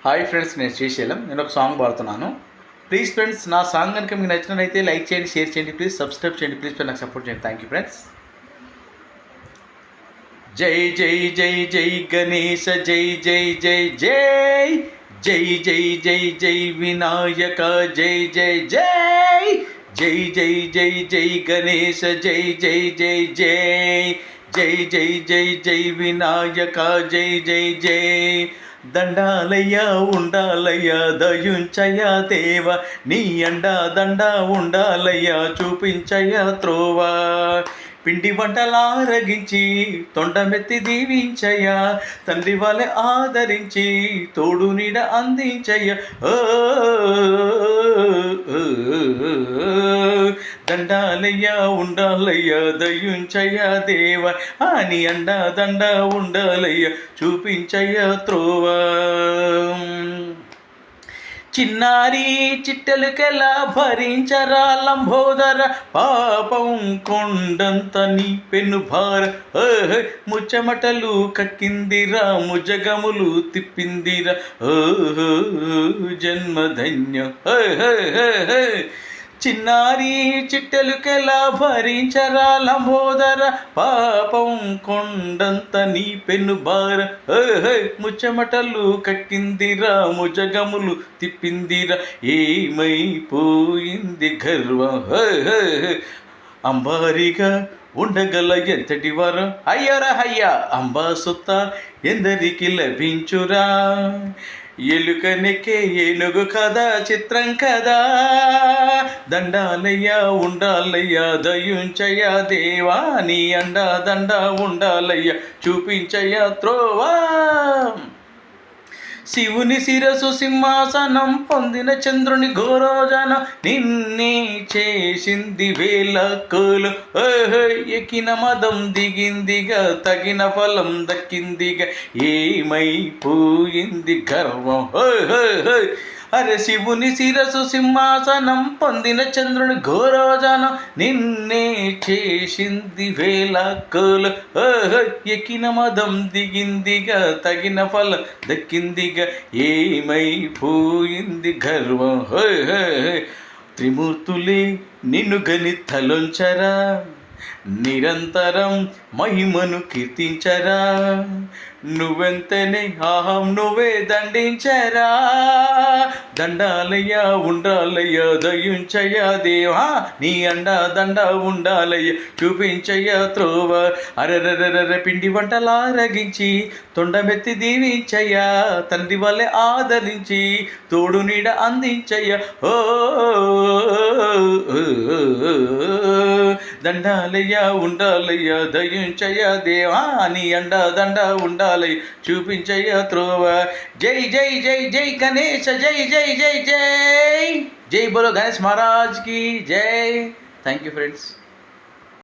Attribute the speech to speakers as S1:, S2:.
S1: Hi friends, నేను శ్రీశైలం. నేను ఒక సాంగ్ పాడుతున్నాను. ప్లీజ్ ఫ్రెండ్స్, నా సాంగ్ కనుక మీకు నచ్చినట్లయితే లైక్ చేయండి, షేర్ చేయండి, ప్లీజ్ సబ్స్క్రైబ్ చేయండి. ప్లీజ్ నాకు సపోర్ట్ చేయండి. Thank you friends. జై జై జై జై గణేశ, జై జై జై జై జై జై జై జై వినాయక, జై జై జై జై జై జై జై గణేశ, జై జై జై జై జై జై జై జై వినాయక, జై జై జై. దండాలయ్యా ఉండాలయ్యా, దయుంచయ్యా దేవ, నీ అండా దండా ఉండాలయ్యా, చూపించయ్యా త్రోవా. పిండి వంటలారగించి తొండమెత్తి దీవించయ్యా, తండ్రి వాళ్ళే ఆదరించి తోడు నీడ అందించయ్యా. దండాలయ్యా ఉండాలయ్యా, దయుంచయ్యా దేవ, అని అండా దండా ఉండాలయ్యా, చూపించయ్యా త్రోవా. చిన్నారి చిట్టెలుకెలా భరించరా లంబోదర, పాపం కొండంత నీ పెను భార. ముచ్చమటలు కక్కిందిరా, ముజగములు తిప్పిందిరా, జన్మధన్యం. చిన్నారి చిట్టెలుకెలా భరించరా లంబోదర, పాపం కొండంత నీ పెను భార. ముచ్చమటలు కక్కిందిరా, ముజగములు తిప్పిందిరా, ఏమైపోయింది గర్వం. అంబారిగా ఉండగల ఎంతటి వరం, అయ్యరా అయ్యా అంబా సొత్త ఎందరికి లభించురా. ఎలుకనెక్కే ఏనుగు కదా, చిత్రం కదా. దండాలయ్యా ఉండాలయ్యా, దయుంచయ్యా దేవా, నీ అండా దండా ఉండాలయ్యా, చూపించయ్యా త్రోవా. శివుని శిరసు సింహాసనం పొందిన చంద్రుని ఘోరోజనం, నిన్నే చేసింది వేల కోలు. ఎక్కిన మదం దిగిందిగా, తగిన ఫలం దక్కిందిగా, ఏమైపోయింది గర్వం. అరే శివుని శిరసు సింహాసనం పొందిన చంద్రుని ఘోరోజనం, నిన్నే చేసింది వేల కోలు. ఎక్కిన మదం దిగిందిగా, తగిన ఫలం దక్కిందిగా, ఏమైపోయింది గర్వం. త్రిమూర్తులే నిన్ను గని తలొంచరా, నిరంతరం మహిమను కీర్తించరా, నువ్వెంతనే ఆహం నువ్వే దండించరా. దండాలయ్యా ఉండాలయ్యా, దయుంచయ్యా దేవా, నీ అండా దండా ఉండాలయ్యా, చూపించయ్యా త్రోవ. అరెరెరెరె పిండి వంటలారగించి తొండమెత్తి దీవించయ్యా, తండ్రి వాళ్ళే ఆదరించి తోడు నీడ అందించయ్యా. ఓ దండాలయ్యా ఉండాలయ్యా, దయుంచయ్యా దేవా, నీ అండా దండా ఉండాలయ్యా, చూపించయ్యా త్రోవ. జై జై జై జై గణేశ, జై జై జై జై జై. బోలో గణేష్ మహారాజ్ కి జై. Thank you friends.